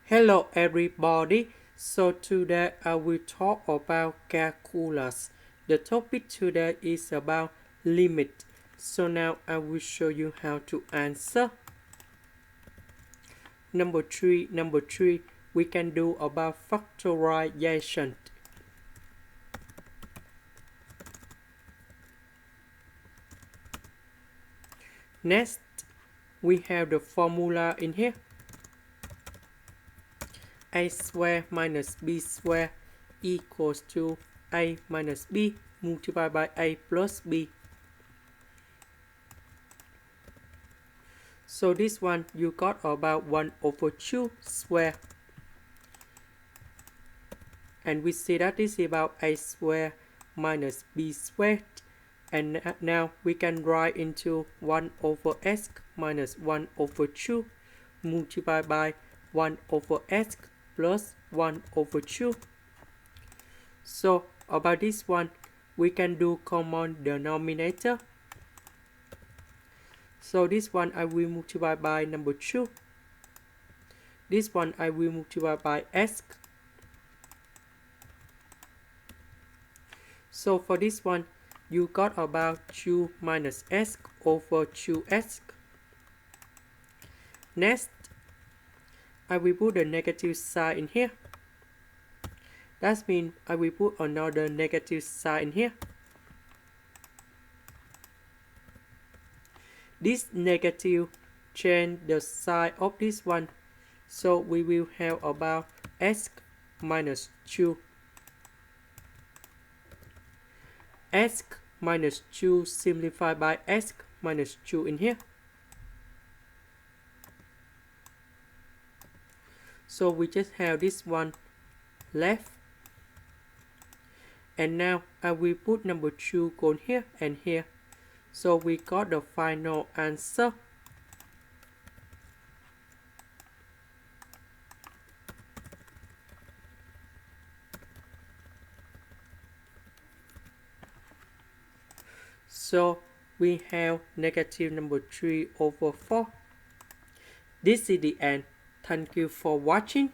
Hello everybody. So today I will talk about calculus. The topic today is about limit. So now I will show you how to answer. Number three, we can do about factorization. Next, we have the formula in here. A square minus b square equals to a minus b multiplied by a plus b. So this one you got about 1/2 square. And we see that this is about a square minus b squared. And now we can write into 1/s minus 1/2 multiplied by 1/s plus 1/2. So about this one, we can do common denominator. So this one I will multiply by number 2. This one I will multiply by s. So for this one, you got about 2 minus s over 2s. Next, I will put the negative sign in here. That means I will put another negative sign in here. This negative change the sign of this one. So we will have about s minus 2. S minus 2 simplified by s minus 2 in here. So we just have this one left. And now I will put number 2 going here and here. So we got the final answer. So we have negative number 3/4. This is the end. Thank you for watching.